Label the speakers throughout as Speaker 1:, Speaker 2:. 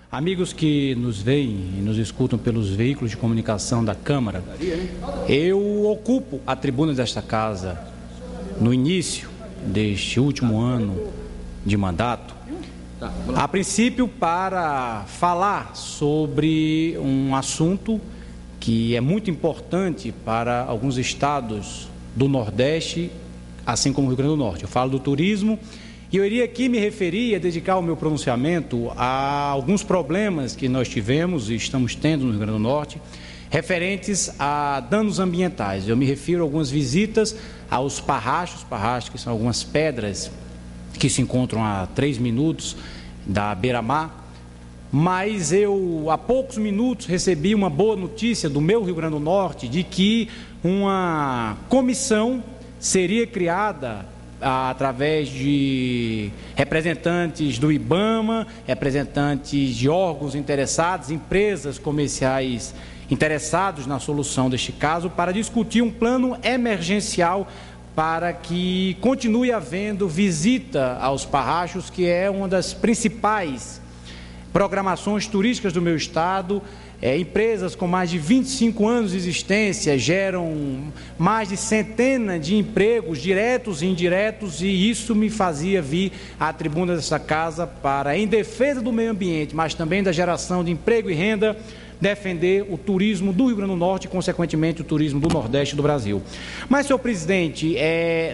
Speaker 1: Amigos que nos veem e nos escutam pelos veículos de comunicação da Câmara, eu ocupo a tribuna desta casa no início deste último ano de mandato, a princípio para falar sobre um assunto que é muito importante para alguns estados do Nordeste, assim como o Rio Grande do Norte. Eu falo do turismo. E eu iria aqui me referir e dedicar o meu pronunciamento a alguns problemas que nós tivemos e estamos tendo no Rio Grande do Norte, referentes a danos ambientais. Eu me refiro a algumas visitas aos parrachos que são algumas pedras que se encontram a 3 minutos da beira-mar, mas eu há poucos minutos recebi uma boa notícia do meu Rio Grande do Norte de que uma comissão seria criada através de representantes do IBAMA, representantes de órgãos interessados, empresas comerciais interessados na solução deste caso, para discutir um plano emergencial para que continue havendo visita aos parrachos, que é uma das principais programações turísticas do meu estado. Empresas com mais de 25 anos de existência geram mais de centenas de empregos diretos e indiretos, e isso me fazia vir à tribuna dessa casa para, em defesa do meio ambiente, mas também da geração de emprego e renda, defender o turismo do Rio Grande do Norte e, consequentemente, o turismo do Nordeste do Brasil. Mas, senhor presidente,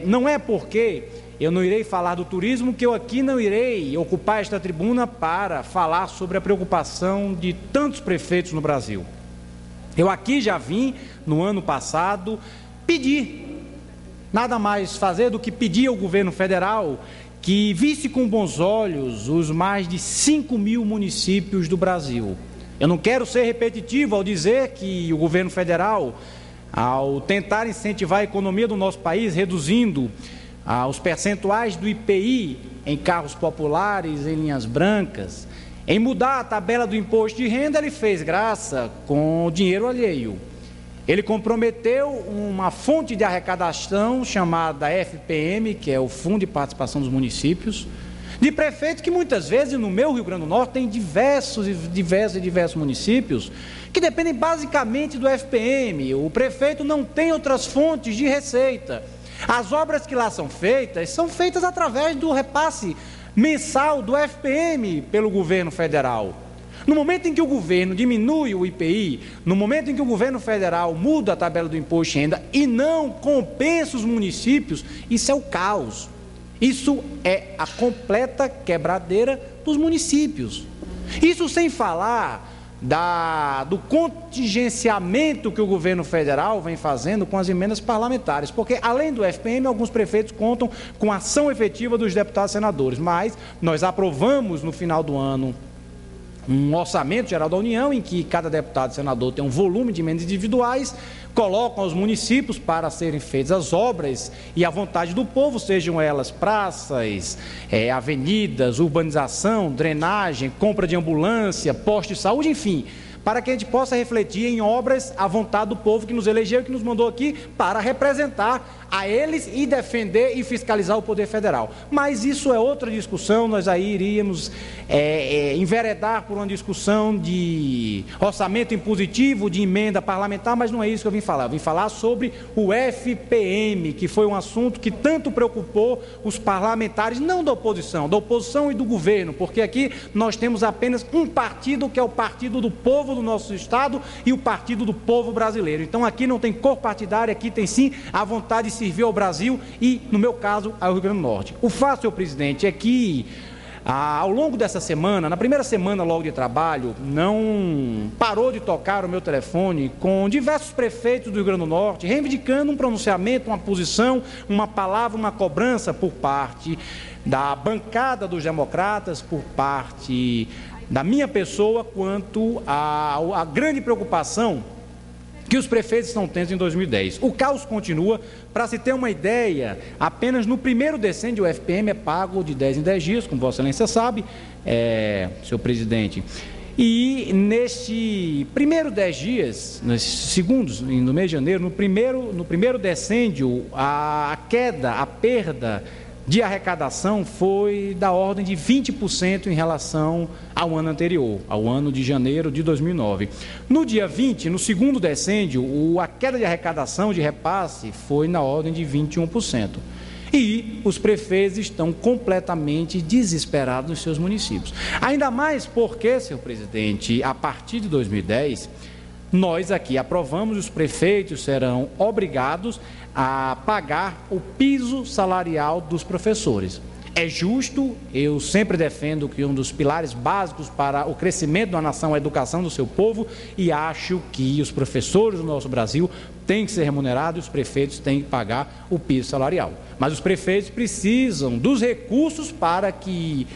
Speaker 1: não é porque eu não irei falar do turismo que eu aqui não irei ocupar esta tribuna para falar sobre a preocupação de tantos prefeitos no Brasil. Eu aqui já vim, no ano passado, pedir, nada mais fazer do que pedir ao governo federal que visse com bons olhos os mais de 5.000 municípios do Brasil. Eu não quero ser repetitivo ao dizer que o governo federal, ao tentar incentivar a economia do nosso país, reduzindo os percentuais do IPI em carros populares, em linhas brancas, em mudar a tabela do imposto de renda, ele fez graça com o dinheiro alheio. Ele comprometeu uma fonte de arrecadação chamada FPM, que é o Fundo de Participação dos Municípios, de prefeitos que muitas vezes, no meu Rio Grande do Norte, tem diversos municípios que dependem basicamente do FPM. O prefeito não tem outras fontes de receita. As obras que lá são feitas através do repasse mensal do FPM pelo governo federal. No momento em que o governo diminui o IPI, no momento em que o governo federal muda a tabela do imposto de renda e não compensa os municípios, isso é o caos. Isso é a completa quebradeira dos municípios. Isso sem falar do contingenciamento que o governo federal vem fazendo com as emendas parlamentares, porque além do FPM, alguns prefeitos contam com a ação efetiva dos deputados e senadores, mas nós aprovamos no final do ano um orçamento geral da União, em que cada deputado e senador tem um volume de emendas individuais, colocam aos municípios para serem feitas as obras e à vontade do povo, sejam elas praças, avenidas, urbanização, drenagem, compra de ambulância, posto de saúde, enfim, para que a gente possa refletir em obras à vontade do povo que nos elegeu e que nos mandou aqui para representar a eles e defender e fiscalizar o poder federal. Mas isso é outra discussão, nós aí iríamos enveredar por uma discussão de orçamento impositivo, de emenda parlamentar, mas não é isso que eu vim falar. Eu vim falar sobre o FPM, que foi um assunto que tanto preocupou os parlamentares, não da oposição e do governo, porque aqui nós temos apenas um partido, que é o Partido do Povo do nosso estado e o Partido do Povo brasileiro. Então aqui não tem cor partidária, aqui tem sim a vontade de servir ao Brasil e, no meu caso, ao Rio Grande do Norte. O fato, senhor presidente, é que ao longo dessa semana, na primeira semana logo de trabalho, não parou de tocar o meu telefone com diversos prefeitos do Rio Grande do Norte, reivindicando um pronunciamento, uma posição, uma palavra, uma cobrança por parte da bancada dos democratas, por parte da minha pessoa, quanto à grande preocupação que os prefeitos estão tendo em 2010. O caos continua. Para se ter uma ideia, apenas no primeiro decênio o FPM é pago de 10 em 10 dias, como Vossa Excelência sabe, senhor presidente. E neste primeiro 10 dias, nesses segundos, no mês de janeiro, no primeiro decênio, a queda, a perda de arrecadação foi da ordem de 20% em relação ao ano anterior, ao ano de janeiro de 2009. No dia 20, no segundo decêndio, a queda de arrecadação de repasse foi na ordem de 21%. E os prefeitos estão completamente desesperados nos seus municípios. Ainda mais porque, senhor presidente, a partir de 2010, nós aqui aprovamos, os prefeitos serão obrigados a pagar o piso salarial dos professores. É justo, eu sempre defendo que um dos pilares básicos para o crescimento da nação é a educação do seu povo, e acho que os professores do nosso Brasil têm que ser remunerados e os prefeitos têm que pagar o piso salarial. Mas os prefeitos precisam dos recursos para que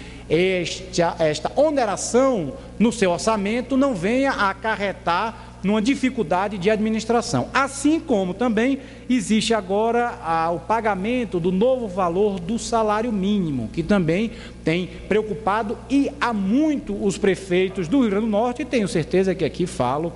Speaker 1: esta oneração no seu orçamento não venha a acarretar numa dificuldade de administração. Assim como também existe agora o pagamento do novo valor do salário mínimo, que também tem preocupado e há muito os prefeitos do Rio Grande do Norte, e tenho certeza que aqui falo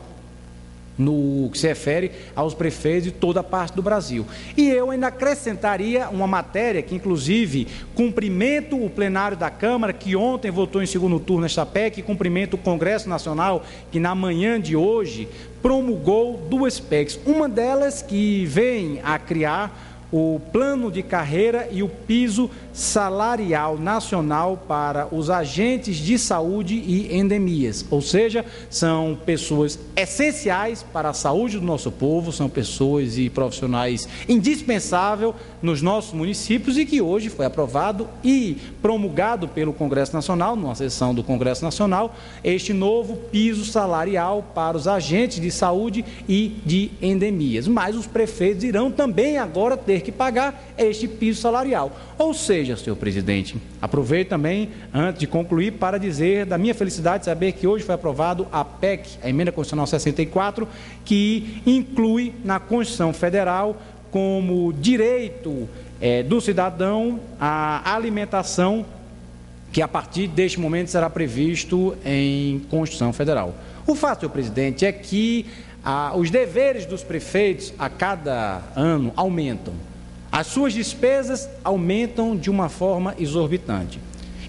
Speaker 1: no que se refere aos prefeitos de toda a parte do Brasil. E eu ainda acrescentaria uma matéria que, inclusive, cumprimento o plenário da Câmara, que ontem votou em segundo turno esta PEC, e cumprimento o Congresso Nacional, que na manhã de hoje promulgou duas PECs. Uma delas que vem a criar o plano de carreira e o piso salarial nacional para os agentes de saúde e endemias, ou seja, são pessoas essenciais para a saúde do nosso povo, são pessoas e profissionais indispensáveis nos nossos municípios, e que hoje foi aprovado e promulgado pelo Congresso Nacional, numa sessão do Congresso Nacional, este novo piso salarial para os agentes de saúde e de endemias. Mas os prefeitos irão também agora ter que pagar este piso salarial. Ou seja, senhor presidente, aproveito também, antes de concluir, para dizer da minha felicidade de saber que hoje foi aprovado a PEC, a Emenda Constitucional 64, que inclui na Constituição Federal como direito do cidadão a alimentação, que a partir deste momento será previsto em Constituição Federal. O fato, senhor presidente, é que os deveres dos prefeitos a cada ano aumentam. As suas despesas aumentam de uma forma exorbitante.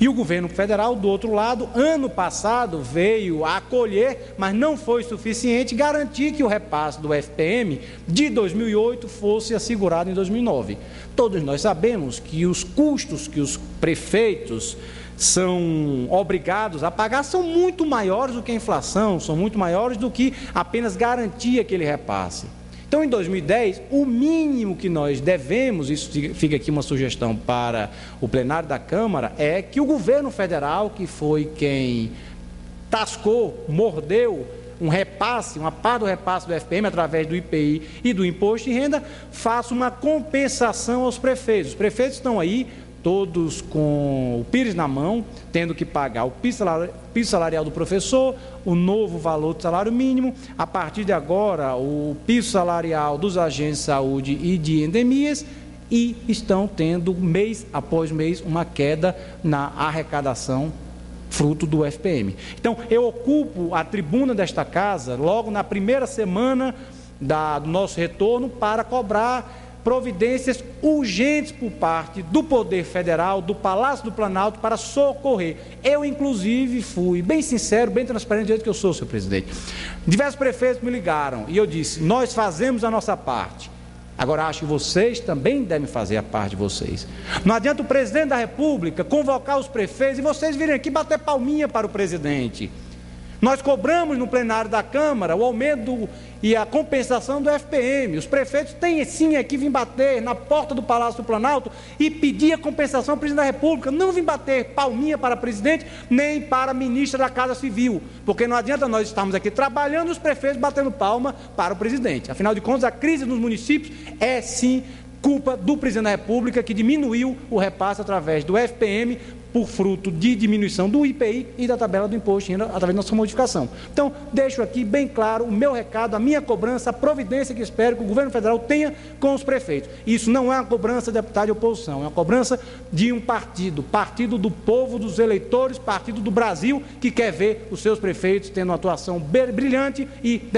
Speaker 1: E o governo federal, do outro lado, ano passado veio a acolher, mas não foi suficiente, garantir que o repasse do FPM de 2008 fosse assegurado em 2009. Todos nós sabemos que os custos que os prefeitos são obrigados a pagar são muito maiores do que a inflação, são muito maiores do que apenas garantir aquele repasse. Então, em 2010, o mínimo que nós devemos, isso fica aqui uma sugestão para o plenário da Câmara, é que o governo federal, que foi quem tascou, mordeu um repasse, uma parte do repasse do FPM através do IPI e do Imposto de Renda, faça uma compensação aos prefeitos. Os prefeitos estão aí, todos com o pires na mão, tendo que pagar o piso salarial do professor, o novo valor do salário mínimo, a partir de agora o piso salarial dos agentes de saúde e de endemias, e estão tendo mês após mês uma queda na arrecadação fruto do FPM. Então, eu ocupo a tribuna desta casa logo na primeira semana do nosso retorno para cobrar providências urgentes por parte do Poder Federal, do Palácio do Planalto, para socorrer. Eu, inclusive, fui bem sincero, bem transparente, do jeito que eu sou, senhor presidente. Diversos prefeitos me ligaram e eu disse: nós fazemos a nossa parte. Agora, acho que vocês também devem fazer a parte de vocês. Não adianta o presidente da República convocar os prefeitos e vocês virem aqui bater palminha para o presidente. Nós cobramos no plenário da Câmara o aumento e a compensação do FPM. Os prefeitos têm sim aqui vir bater na porta do Palácio do Planalto e pedir a compensação ao presidente da República. Não vir bater palminha para o presidente, nem para a ministra da Casa Civil. Porque não adianta nós estarmos aqui trabalhando e os prefeitos batendo palma para o presidente. Afinal de contas, a crise nos municípios é sim culpa do presidente da República, que diminuiu o repasse através do FPM, por fruto de diminuição do IPI e da tabela do imposto de renda através da nossa modificação. Então, deixo aqui bem claro o meu recado, a minha cobrança, a providência que espero que o governo federal tenha com os prefeitos. Isso não é uma cobrança de deputado de oposição, é uma cobrança de um partido, partido do povo, dos eleitores, partido do Brasil, que quer ver os seus prefeitos tendo uma atuação brilhante e defendendo